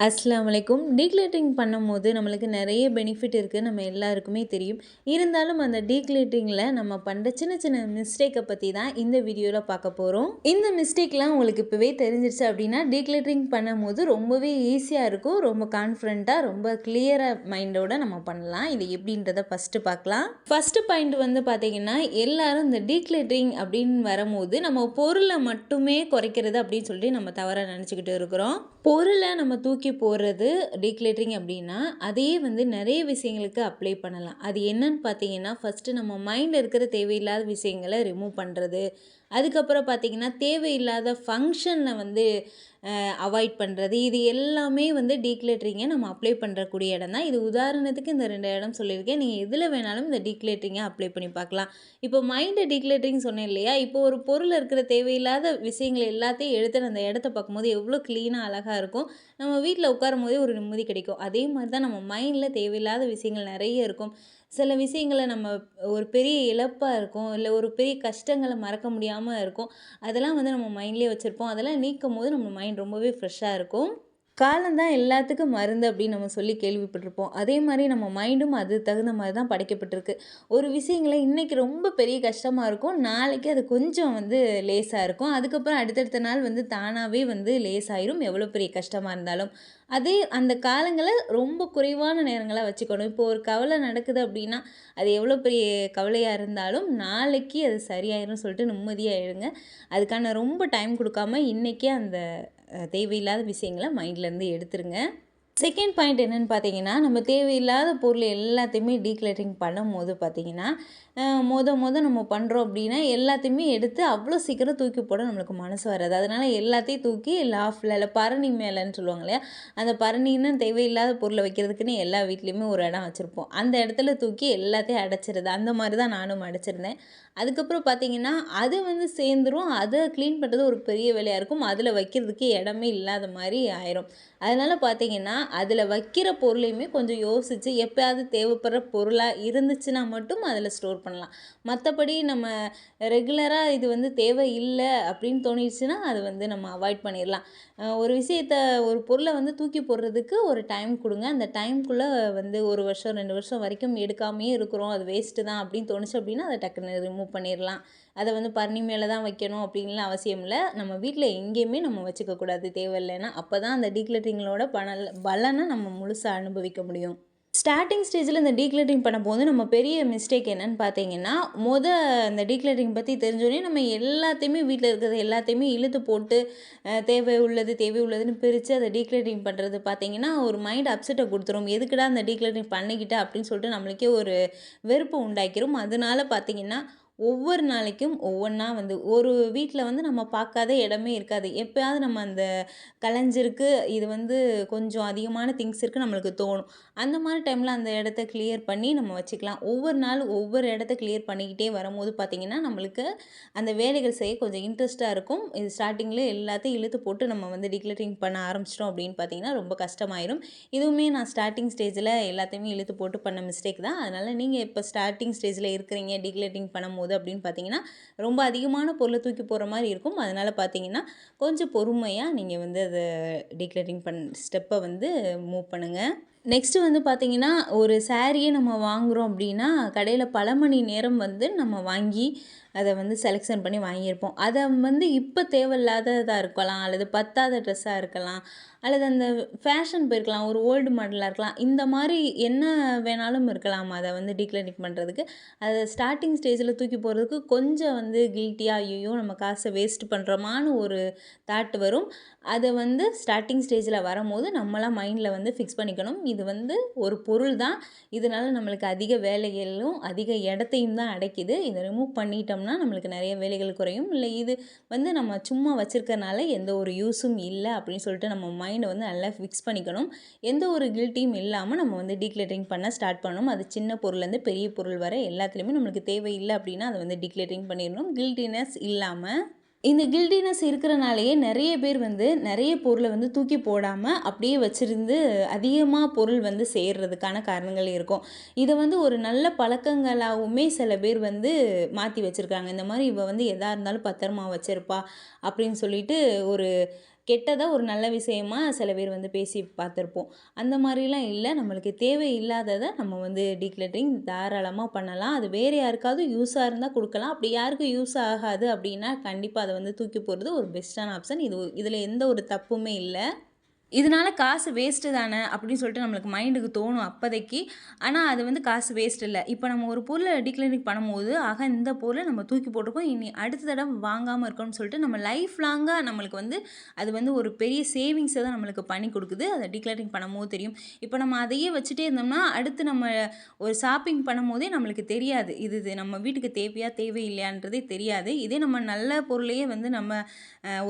அஸ்ஸலாமு அலைக்கும். டீக்ளட்டரிங் பண்ணும்போது நம்மளுக்கு நிறைய பெனிஃபிட் இருக்குது, நம்ம எல்லாருக்குமே தெரியும். இருந்தாலும் அந்த டீக்ளட்டரிங்கில் நம்ம பண்ணுற சின்ன சின்ன மிஸ்டேக்கை பற்றி தான் இந்த வீடியோவில் பார்க்க போகிறோம். இந்த மிஸ்டேக்லாம் உங்களுக்கு இப்போவே தெரிஞ்சிருச்சு அப்படின்னா டீக்ளட்டரிங் பண்ணும்போது ரொம்பவே ஈஸியாக இருக்கும். ரொம்ப கான்ஃபிடண்ட்டாக, ரொம்ப கிளியராக மைண்டோட நம்ம பண்ணலாம். இது எப்படின்றத ஃபஸ்ட்டு பார்க்கலாம். ஃபஸ்ட்டு பாயிண்ட் வந்து பார்த்தீங்கன்னா, எல்லாரும் இந்த டீக்ளட்டரிங் அப்படின்னு வரும்போது நம்ம பொருளை மட்டுமே குறைக்கிறது அப்படின்னு சொல்லிட்டு நம்ம தவறாக நினச்சிக்கிட்டு இருக்கிறோம். பொருளை நம்ம தூக்கி போடுறது டீக்ளட்டரிங் அப்படின்னா அதையே வந்து நிறைய விஷயங்களுக்கு அப்ளை பண்ணலாம். அது என்னன்னு பார்த்தீங்கன்னா, ஃபஸ்ட்டு நம்ம மைண்டில் இருக்கிற தேவையில்லாத விஷயங்களை ரிமூவ் பண்ணுறது. அதுக்கப்புறம் பார்த்தீங்கன்னா, தேவையில்லாத ஃபங்க்ஷனில் வந்து அவாய்ட் பண்ணுறது. இது எல்லாமே வந்து டீக்ளட்டரிங்கை நம்ம அப்ளை பண்ணுறக்கூடிய இடம் தான். இது உதாரணத்துக்கு இந்த 2 இடம் சொல்லியிருக்கேன். நீங்கள் எதில் வேணாலும் இந்த டீக்ளட்டரிங்கை அப்ளை பண்ணி பார்க்கலாம். இப்போ மைண்டை டீக்ளட்டரிங் சொன்னேன் இல்லையா? இப்போ ஒரு பொருள் இருக்கிற தேவையில்லாத விஷயங்கள் எல்லாத்தையும் எடுத்து அந்த இடத்த பார்க்கும்போது எவ்வளோ க்ளீனாக அழகாக இருக்கும். நம்ம வீட்டில் உட்காரும் போதே ஒரு நிம்மதி கிடைக்கும். அதே மாதிரி தான் நம்ம மைண்டில் தேவையில்லாத விஷயங்கள் நிறைய இருக்கும். சில விஷயங்களை நம்ம ஒரு பெரிய இழப்பாக இருக்கும், இல்லை ஒரு பெரிய கஷ்டங்களை மறக்க முடியாமல் இருக்கும். அதெல்லாம் வந்து நம்ம மைண்ட்லேயே வச்சுருப்போம். அதெல்லாம் நீக்கும் போது நம்ம மைண்ட் ரொம்பவே ஃப்ரெஷ்ஷாக இருக்கும். காலம்தான் எல்லாத்துக்கும் மருந்து அப்படின்னு நம்ம சொல்லி கேள்விப்பட்டிருப்போம். அதே மாதிரி நம்ம மைண்டும் அது தகுந்த மாதிரி தான் படைக்கப்பட்டிருக்கு. ஒரு விஷயங்களை இன்றைக்கி ரொம்ப பெரிய கஷ்டமாக இருக்கும், நாளைக்கு அது கொஞ்சம் வந்து லேசாக இருக்கும். அதுக்கப்புறம் அடுத்தடுத்த நாள் வந்து தானாகவே வந்து லேசாயிரும், எவ்வளோ பெரிய கஷ்டமாக இருந்தாலும். அதே அந்த காலங்களை ரொம்ப குறைவான நேரங்களாக வச்சுக்கணும். இப்போ ஒரு கவலை நடக்குது அப்படின்னா அது எவ்வளோ பெரிய கவலையாக இருந்தாலும் நாளைக்கு அது சரியாயிரும்னு சொல்லிட்டு நிம்மதியாக எழுங்க. அதுக்கான ரொம்ப டைம் கொடுக்காம இன்றைக்கே அந்த தேவையில்லாத விஷயங்களை மைண்ட்லேருந்து எடுத்துருங்க. செகண்ட் பாயிண்ட் என்னென்னு பார்த்தீங்கன்னா, நம்ம தேவையில்லாத பொருள் எல்லாத்தையுமே டீக்ளட்டரிங் பண்ணும்போது பார்த்தீங்கன்னா, மொத நம்ம பண்ணுறோம் அப்படின்னா எல்லாத்தையுமே எடுத்து அவ்வளோ சீக்கிரம் தூக்கி போட நம்மளுக்கு மனசு வராது. அதனால் எல்லாத்தையும் தூக்கி லாஃப்டில் இல்லை பரணி மேலேன்னு சொல்லுவாங்க இல்லையா? அந்த பரணின்னு தேவையில்லாத பொருளை வைக்கிறதுக்குன்னு எல்லா வீட்லேயுமே ஒரு இடம் வச்சுருப்போம். அந்த இடத்துல தூக்கி எல்லாத்தையும் அடைச்சிருது. அந்த மாதிரி தான் நானும் அடைச்சிருந்தேன். அதுக்கப்புறம் பார்த்தீங்கன்னா, அது வந்து சேர்ந்துரும். அதை க்ளீன் பண்ணுறது ஒரு பெரிய வேலையாக இருக்கும். அதில் வைக்கிறதுக்கு இடமே இல்லாத மாதிரி ஆயிரும். அதனால் பார்த்தீங்கன்னா, அதில் வைக்கிற பொருளையுமே கொஞ்சம் யோசித்து எப்போயாவது தேவைப்படுற பொருளாக இருந்துச்சுன்னா மட்டும் அதில் ஸ்டோர் பண்ணலாம். மற்றபடி நம்ம ரெகுலராக இது வந்து தேவை இல்லை அப்படின்னு தோணிடுச்சுன்னா அது வந்து நம்ம அவாய்ட் பண்ணிடலாம். ஒரு விஷயத்த ஒரு பொருளை வந்து தூக்கி போடுறதுக்கு ஒரு டைம் கொடுங்க. அந்த டைம்குள்ளே வந்து 1 வருஷம் 2 வருஷம் வரைக்கும் எடுக்காமையே இருக்கிறோம், அது வேஸ்ட்டு தான் அப்படின்னு தோணுச்சு அப்படின்னா அதை டக்குன்னு ரிமூவ் பண்ணிடலாம். அதை வந்து பரணி மேலே தான் வைக்கணும் அப்படின்லாம் அவசியம் இல்லை. நம்ம வீட்டில் எங்கேயுமே நம்ம வச்சுக்கக்கூடாது தேவையில்லைன்னா. அப்போ தான் அந்த டீக்ளட்டரிங்களோட பலனை நம்ம முழுசாக அனுபவிக்க முடியும். ஸ்டார்டிங் ஸ்டேஜில் இந்த டீக்ளட்டரிங் பண்ணும்போது நம்ம பெரிய மிஸ்டேக் என்னன்னு பார்த்தீங்கன்னா, அந்த டீக்ளட்டரிங் பற்றி தெரிஞ்சோடனே நம்ம எல்லாத்தையுமே வீட்டில் இருக்கிறது எல்லாத்தையுமே இழுத்து போட்டு தேவை உள்ளதுன்னு பிரித்து அதை டீக்ளட்டரிங் பண்ணுறது பார்த்தீங்கன்னா, ஒரு மைண்ட் அப்செட்டை கொடுத்துரும். எதுக்குடா அந்த டீக்ளட்டரிங் பண்ணிக்கிட்ட அப்படின்னு சொல்லிட்டு நம்மளுக்கே ஒரு வெறுப்பு உண்டாக்கிரும். அதனால பார்த்தீங்கன்னா, ஒவ்வொரு நாளைக்கும் ஒவ்வொன்றா வந்து ஒரு வீட்டில் வந்து நம்ம பார்க்காத இடமே இருக்காது. எப்போயாவது நம்ம அந்த கலைஞ்சிருக்கு, இது வந்து கொஞ்சம் அதிகமான திங்ஸ் இருக்குது நம்மளுக்கு தோணும். அந்த மாதிரி டைமில் அந்த இடத்த கிளியர் பண்ணி நம்ம வச்சுக்கலாம். ஒவ்வொரு நாள் ஒவ்வொரு இடத்த கிளியர் பண்ணிக்கிட்டே வரும்போது பார்த்திங்கன்னா, நம்மளுக்கு அந்த வேலைகள் செய்ய கொஞ்சம் இன்ட்ரெஸ்ட்டாக இருக்கும். இது ஸ்டார்டிங்கில் எல்லாத்தையும் இழுத்து போட்டு நம்ம வந்து டீக்ளட்டரிங் பண்ண ஆரம்பிச்சிட்டோம் அப்படின்னு பார்த்திங்கன்னா ரொம்ப கஷ்டமாயிரும். இதுவுமே நான் ஸ்டார்டிங் ஸ்டேஜில் எல்லாத்தையுமே இழுத்து போட்டு பண்ண மிஸ்டேக் தான். அதனால் நீங்கள் இப்போ ஸ்டார்டிங் ஸ்டேஜில் இருக்கிறீங்க டீக்ளட்டரிங் பண்ணும்போது அப்படின்னு பார்த்தீங்கன்னா, ரொம்ப அதிகமான பொருளை தூக்கி போடுற மாதிரி இருக்கும். அதனால் பார்த்தீங்கன்னா, கொஞ்சம் பொறுமையாக நீங்கள் வந்து அதை டீக்ளட்டரிங் ஸ்டெப்பை வந்து மூவ் பண்ணுங்கள். நெக்ஸ்ட்டு வந்து பார்த்திங்கன்னா, ஒரு சாரியே நம்ம வாங்குகிறோம் அப்படின்னா கடையில் பல மணி நேரம் வந்து நம்ம வாங்கி அதை வந்து செலெக்ஷன் பண்ணி வாங்கியிருப்போம். அதை வந்து இப்போ தேவையில்லாததாக இருக்கலாம், அல்லது பத்தாத ட்ரெஸ்ஸாக இருக்கலாம், அல்லது அந்த ஃபேஷன் போயிருக்கலாம், ஒரு ஓல்டு மாடலாக இருக்கலாம். இந்த மாதிரி என்ன வேணாலும் இருக்கலாம். அதை வந்து டீக்ளட்டரிங் பண்ணுறதுக்கு அதை ஸ்டார்டிங் ஸ்டேஜில் தூக்கி போடுறதுக்கு கொஞ்சம் வந்து கில்ட்டியாக ஐயோ நம்ம காசை வேஸ்ட் பண்ணுறோமான்னு ஒரு தாட் வரும். அதை வந்து ஸ்டார்டிங் ஸ்டேஜில் வரும்போது நம்மளாம் மைண்டில் வந்து ஃபிக்ஸ் பண்ணிக்கணும். இது வந்து ஒரு பொருள் தான், இதனால் நம்மளுக்கு அதிக வேலைகளும் அதிக இடத்தையும் தான் அடைக்குது. இதை ரிமூவ் பண்ணிட்டோம்னா நம்மளுக்கு நிறைய வேலைகள் குறையும். இல்லை இது வந்து நம்ம சும்மா வச்சுருக்கனால எந்த ஒரு யூஸும் இல்லை அப்படின்னு சொல்லிட்டு நம்ம மைண்டை வந்து நல்லா ஃபிக்ஸ் பண்ணிக்கணும். எந்த ஒரு கில்ட்டியும் இல்லாமல் நம்ம வந்து டீக்ளட்டரிங் பண்ண ஸ்டார்ட் பண்ணணும். அது சின்ன பொருள்லேருந்து பெரிய பொருள் வரை எல்லாத்துலேயுமே நம்மளுக்கு தேவையில்லை அப்படின்னா அதை வந்து டீக்ளட்டரிங் பண்ணிடணும், கில்ட்டினஸ் இல்லாமல். இந்த கில்ட்டினஸ் இருக்கிறனாலேயே நிறைய பேர் வந்து நிறைய பொருளை வந்து தூக்கி போடாமல் அப்படியே வச்சுருந்து அதிகமாக பொருள் வந்து சேர்றதுக்கான காரணங்கள் இருக்கும். இதை வந்து ஒரு நல்ல பழக்கங்களாகவுமே சில பேர் வந்து மாற்றி வச்சுருக்காங்க. இந்த மாதிரி இவ வந்து எதாக இருந்தாலும் பத்திரமா வச்சுருப்பா அப்படின்னு சொல்லிட்டு ஒரு கெட்டதை ஒரு நல்ல விஷயமா சில பேர் வந்து பேசி பார்த்துருப்போம். அந்த மாதிரிலாம் இல்லை, நம்மளுக்கு தேவை இல்லாததை நம்ம வந்து டீக்ளட்டரிங் தாராளமாக பண்ணலாம். அது வேறு யாருக்காவது யூஸாக இருந்தால் கொடுக்கலாம். அப்படி யாருக்கும் யூஸ் ஆகாது அப்படின்னா கண்டிப்பாக அதை வந்து தூக்கி போடுறது ஒரு பெஸ்ட்டான ஆப்ஷன். இதில் எந்த ஒரு தப்புமே இல்லை. இதனால காசு வேஸ்ட்டு தானே அப்படின்னு சொல்லிட்டு நம்மளுக்கு மைண்டுக்கு தோணும் அப்போதைக்கு. ஆனால் அது வந்து காசு வேஸ்ட் இல்லை. இப்போ நம்ம ஒரு பொருளை டீக்ளரிங் பண்ணும்போது இந்த பொருளை நம்ம தூக்கி போட்டிருக்கோம், இனி அடுத்த தடவை வாங்காமல் இருக்கோம்னு சொல்லிட்டு நம்ம லைஃப் லாங்காக நம்மளுக்கு வந்து அது வந்து ஒரு பெரிய சேவிங்ஸை தான் நம்மளுக்கு பண்ணி கொடுக்குது. அதை டீக்ளரிங் பண்ணும்போது தெரியும். இப்போ நம்ம அதையே வச்சுட்டே இருந்தோம்னா அடுத்து நம்ம ஒரு ஷாப்பிங் பண்ணும்போதே நம்மளுக்கு தெரியாது இது நம்ம வீட்டுக்கு தேவையா தேவையில்லையான்றதே தெரியாது. இதே நம்ம நல்ல பொருளையே வந்து நம்ம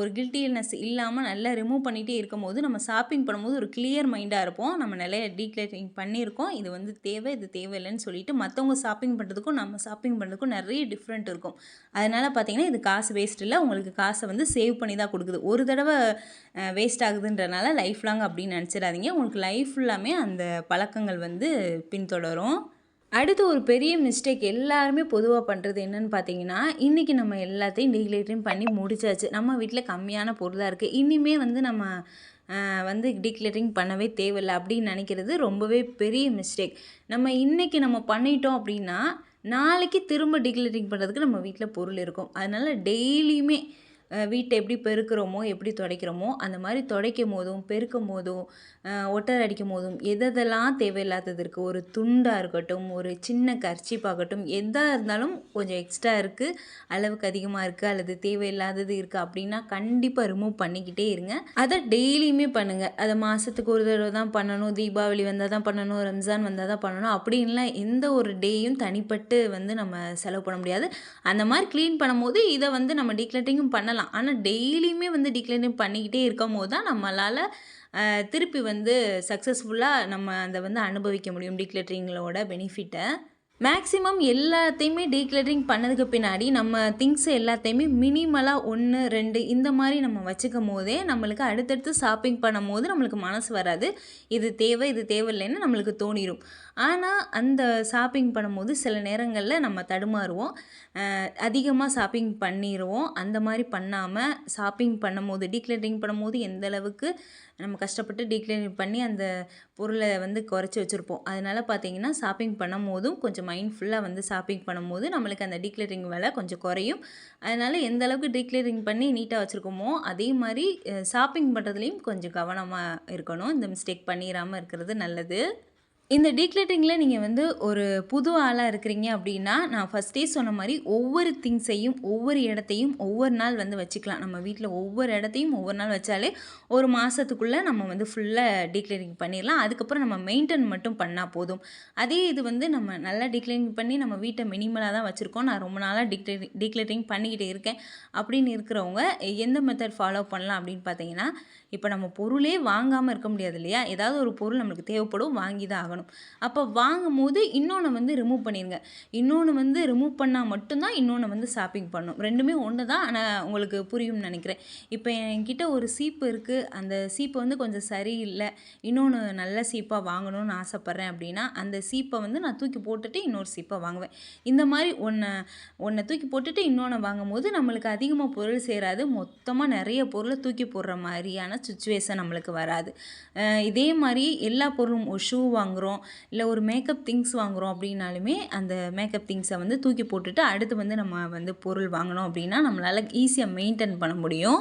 ஒரு கில்ட்டினஸ் இல்லாமல் நல்லா ரிமூவ் பண்ணிகிட்டே இருக்கும்போது நம்ம ஷாப்பிங் பண்ணும்போது ஒரு கிளியர் மைண்டாக இருப்போம். நம்ம நிறைய டீக்ளரிங் பண்ணியிருக்கோம், இது வந்து தேவை இது தேவையில்லைன்னு சொல்லிட்டு மற்றவங்க ஷாப்பிங் பண்ணுறதுக்கும் நம்ம ஷாப்பிங் பண்ணுறதுக்கும் நிறைய டிஃப்ரெண்ட் இருக்கும். அதனால் பார்த்தீங்கன்னா இது காசு வேஸ்ட் இல்லை, உங்களுக்கு காசை வந்து சேவ் பண்ணி தான் கொடுக்குது. ஒரு தடவை வேஸ்ட் ஆகுதுன்றனால லைஃப் லாங் அப்படின்னு நினச்சிடாதீங்க. உங்களுக்கு லைஃப் ஃபுல்லாமே அந்த பழக்கங்கள் வந்து பின்தொடரும். அடுத்து ஒரு பெரிய மிஸ்டேக் எல்லாருமே பொதுவாக பண்ணுறது என்னன்னு பார்த்தீங்கன்னா, இன்றைக்கி நம்ம எல்லாத்தையும் டீக்ளரிங் பண்ணி முடிச்சாச்சு, நம்ம வீட்டில் கம்மியான பொருளாக இருக்குது, இனிமே வந்து நம்ம வந்து டீக்ளரிங் பண்ணவே தேவையில்லை அப்படின்னு நினைக்கிறது ரொம்பவே பெரிய மிஸ்டேக். நம்ம இன்றைக்கி நம்ம பண்ணிட்டோம் அப்படின்னா நாளைக்கு திரும்ப டீக்ளரிங் பண்ணுறதுக்கு நம்ம வீட்டில் பொருள் இருக்கும். அதனால் டெய்லியுமே வீட்டை எப்படி பெருக்கிறோமோ எப்படி துடைக்கிறோமோ அந்த மாதிரி துடைக்கும் போதும் பெருக்கும் போதும் ஒட்டர் அடிக்கும் போதும் எதெல்லாம் தேவையில்லாதது இருக்குது, ஒரு துண்டாக இருக்கட்டும் ஒரு சின்ன கர்ச்சீப்பாகட்டும் எதாக இருந்தாலும் கொஞ்சம் எக்ஸ்ட்ரா இருக்குது, அளவுக்கு அதிகமாக இருக்குது அல்லது தேவையில்லாதது இருக்குது அப்படின்னா கண்டிப்பாக ரிமூவ் பண்ணிக்கிட்டே இருங்க. அதை டெய்லியுமே பண்ணுங்கள். அதை மாதத்துக்கு ஒரு தடவை தான் பண்ணணும், தீபாவளி வந்தால் தான் பண்ணணும், ரம்ஜான் வந்தால் தான் பண்ணணும் அப்படின்லாம் எந்த ஒரு டேயும் தனிப்பட்டு வந்து நம்ம செலவு பண்ண முடியாது. அந்த மாதிரி க்ளீன் பண்ணும்போது இதை வந்து நம்ம டீக்ளரிங்கும் பண்ணலாம். ஆனால் டெய்லியுமே வந்து டீக்ளரிங் பண்ணிக்கிட்டே இருக்கும் போது தான் நம்மளால் திருப்பி வந்து சக்ஸஸ்ஃபுல்லாக நம்ம அதை வந்து அனுபவிக்க முடியும் டீக்ளரிங்களோட பெனிஃபிட்டை. மேக்ஸிமம் எல்லாத்தையுமே டீக்ளரிங் பண்ணதுக்கு பின்னாடி நம்ம திங்ஸ் எல்லாத்தையுமே மினிமலாக 1 2 இந்த மாதிரி நம்ம வச்சுக்கும் போதே நம்மளுக்கு அடுத்தடுத்து ஷாப்பிங் பண்ணும் போது நம்மளுக்கு மனசு வராது, இது தேவை இது தேவையில்லைன்னு நம்மளுக்கு தோணிடும். ஆனால் அந்த ஷாப்பிங் பண்ணும்போது சில நேரங்களில் நம்ம தடுமாறுவோம், அதிகமாக ஷாப்பிங் பண்ணிடுவோம். அந்த மாதிரி பண்ணாமல் ஷாப்பிங் பண்ணும்போது டீக்ளரிங் பண்ணும்போது எந்த அளவுக்கு நம்ம கஷ்டப்பட்டு டீக்ளரிங் பண்ணி அந்த பொருளை வந்து குறைச்சி வச்சுருப்போம். அதனால் பார்த்தீங்கன்னா ஷாப்பிங் பண்ணும் போதும் கொஞ்சம் மைண்ட்ஃபுல்லாக வந்து ஷாப்பிங் பண்ணும்போது நம்மளுக்கு அந்த டீக்ளரிங் வேலை கொஞ்சம் குறையும். அதனால் எந்த அளவுக்கு டீக்ளரிங் பண்ணி நீட்டாக வச்சுருக்கோமோ அதே மாதிரி ஷாப்பிங் பண்ணுறதுலேயும் கொஞ்சம் கவனமாக இருக்கணும். இந்த மிஸ்டேக் பண்ணிடாமல் இருக்கிறது நல்லது. இந்த டீக்ளரிங்கில் நீங்கள் வந்து ஒரு புது ஆளாக இருக்கிறீங்க அப்படின்னா நான் ஃபஸ்ட்டே சொன்ன மாதிரி ஒவ்வொரு திங்ஸையும் ஒவ்வொரு இடத்தையும் ஒவ்வொரு நாள் வந்து வச்சுக்கலாம். நம்ம வீட்டில் ஒவ்வொரு இடத்தையும் ஒவ்வொரு நாள் வச்சாலே ஒரு மாதத்துக்குள்ளே நம்ம வந்து ஃபுல்லாக டீக்ளரிங் பண்ணிடலாம். அதுக்கப்புறம் நம்ம மெயின்டைன் மட்டும் பண்ணால் போதும். அதே இது வந்து நம்ம நல்லா டீக்ளரிங் பண்ணி நம்ம வீட்டை மினிமலாக தான் வச்சுருக்கோம், நான் ரொம்ப நாளாக டீக்ளரிங் பண்ணிக்கிட்டே இருக்கேன் அப்படின்னு இருக்கிறவங்க எந்த மெத்தட் ஃபாலோ பண்ணலாம் அப்படின்னு பார்த்தீங்கன்னா, இப்போ நம்ம பொருளே வாங்காமல் இருக்க முடியாது இல்லையா, ஏதாவது ஒரு பொருள் நம்மளுக்கு தேவைப்படும், வாங்கி தான் ஆகணும். அப்போ வாங்கும் போது இன்னொன்று வந்து ரிமூவ் பண்ணிடுங்க. இன்னொன்று வந்து ரிமூவ் பண்ணால் மட்டும்தான் இன்னொன்று வந்து ஷாப்பிங் பண்ணணும். ரெண்டுமே ஒன்று தான், ஆனால் உங்களுக்கு புரியும்னு நினைக்கிறேன். இப்போ என்கிட்ட ஒரு சீப்பு இருக்குது, அந்த சீப்பு வந்து கொஞ்சம் சரியில்லை, இன்னொன்று நல்ல சீப்பாக வாங்கணும்னு ஆசைப்பட்றேன் அப்படின்னா அந்த சீப்பை வந்து நான் தூக்கி போட்டுட்டு இன்னொரு சீப்பை வாங்குவேன். இந்த மாதிரி ஒன்றை தூக்கி போட்டுட்டு இன்னொன்று வாங்கும் போது நம்மளுக்கு அதிகமாக பொருள் சேராது, மொத்தமாக நிறைய பொருளை தூக்கி போடுற மாதிரியான சுச்சுவேஷன் நம்மளுக்கு வராது. இதே மாதிரி எல்லா பொருளும் ஒரு ஷூ வாங்குகிறோம் இல்லை ஒரு மேக்கப் திங்ஸ் வாங்குகிறோம் அப்படின்னாலுமே அந்த மேக்கப் திங்ஸை வந்து தூக்கி போட்டுட்டு அடுத்து வந்து நம்ம வந்து பொருள் வாங்கணும் அப்படின்னா நம்மளால் ஈஸியாக மெயின்டைன் பண்ண முடியும்.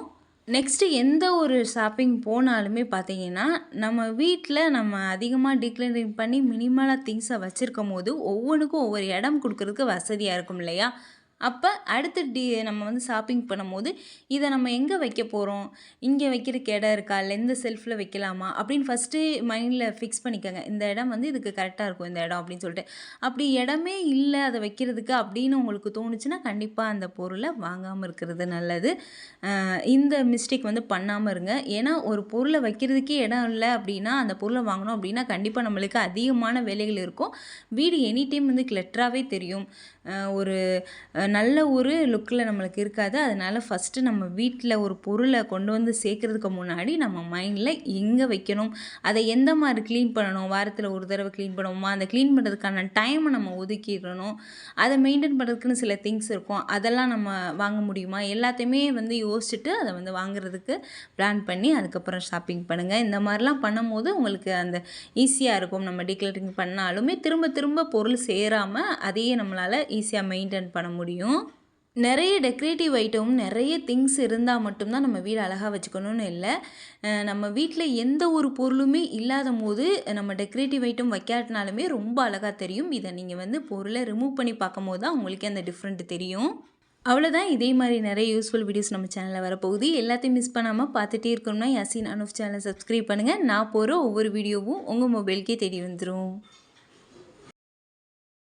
நெக்ஸ்ட்டு எந்த ஒரு ஷாப்பிங் போனாலுமே பார்த்தீங்கன்னா நம்ம வீட்டில் நம்ம அதிகமாக டீக்ளரிங் பண்ணி மினிமலாக திங்ஸை வச்சுருக்கும் போது ஒவ்வொன்றுக்கும் ஒவ்வொரு இடம் கொடுக்குறதுக்கு வசதியாக இருக்கும் இல்லையா. அப்போ அடுத்து நம்ம வந்து ஷாப்பிங் பண்ணும்போது இதை நம்ம எங்கே வைக்க போகிறோம், இங்கே வைக்கிறதுக்கு இடம் இருக்கா, இல்லை இந்த செல்ஃபில் வைக்கலாமா அப்படின்னு ஃபஸ்ட்டு மைண்டில் ஃபிக்ஸ் பண்ணிக்கோங்க. இந்த இடம் வந்து இதுக்கு கரெக்டாக இருக்கும் இந்த இடம் அப்படின்னு சொல்லிட்டு. அப்படி இடமே இல்லை அதை வைக்கிறதுக்கு அப்படின்னு உங்களுக்கு தோணுச்சுன்னா கண்டிப்பாக அந்த பொருளை வாங்காமல் இருக்கிறது நல்லது. இந்த மிஸ்டேக் வந்து பண்ணாமல் இருங்க. ஏன்னா ஒரு பொருளை வைக்கிறதுக்கே இடம் இல்லை அப்படின்னா அந்த பொருளை வாங்கணும் அப்படின்னா கண்டிப்பாக நம்மளுக்கு அதிகமான வேலைகள் இருக்கும். வீடு எனி டைம் வந்து கிளட்டராகவே தெரியும். ஒரு நல்ல ஒரு லுக்கில் நம்மளுக்கு இருக்காது. அதனால் ஃபஸ்ட்டு நம்ம வீட்டில் ஒரு பொருளை கொண்டு வந்து சேர்க்குறதுக்கு முன்னாடி நம்ம மைண்டில் எங்கே வைக்கணும், அதை எந்த மாதிரி க்ளீன் பண்ணணும், வாரத்தில் ஒரு தடவை க்ளீன் பண்ணுவோமா, அந்த க்ளீன் பண்ணுறதுக்கான டைமை நம்ம ஒதுக்கிடணும். அதை மெயின்டைன் பண்ணுறதுக்குன்னு சில திங்ஸ் இருக்கும், அதெல்லாம் நம்ம வாங்க முடியுமா, எல்லாத்தையுமே வந்து யோசிச்சுட்டு அதை வந்து வாங்குறதுக்கு பிளான் பண்ணி அதுக்கப்புறம் ஷாப்பிங் பண்ணுங்கள். இந்த மாதிரிலாம் பண்ணும்போது உங்களுக்கு அந்த ஈஸியாக இருக்கும். நம்ம டீக்ளட்டரிங் பண்ணாலுமே திரும்ப திரும்ப பொருள் சேராமல் அதையே நம்மளால் ஈஸியாக மெயின்டைன் பண்ண முடியும். நிறைய டெக்கரேட்டிவ் ஐட்டம் நிறைய திங்ஸ் இருந்தால் மட்டும்தான் நம்ம வீடு அழகாக வச்சுக்கணும்னு இல்லை. நம்ம வீட்டில் எந்த ஒரு பொருளுமே இல்லாத போது நம்ம டெக்கரேட்டிவ் ஐட்டம் வைக்காட்டினாலுமே ரொம்ப அழகாக தெரியும். இதை நீங்கள் வந்து பொருளை ரிமூவ் பண்ணி பார்க்கும் போது தான் உங்களுக்கே அந்த டிஃப்ரெண்ட் தெரியும். அவ்வளோதான். இதே மாதிரி நிறைய யூஸ்ஃபுல் வீடியோஸ் நம்ம சேனலில் வரப்போகுது. எல்லாத்தையும் மிஸ் பண்ணாமல் பார்த்துட்டே இருக்கணும்னா யாசின் அனுஃப் சேனலை சப்ஸ்கிரைப் பண்ணுங்கள். நான் போகிற ஒவ்வொரு வீடியோவும் உங்கள் மொபைலுக்கே தேடி வந்துடும்.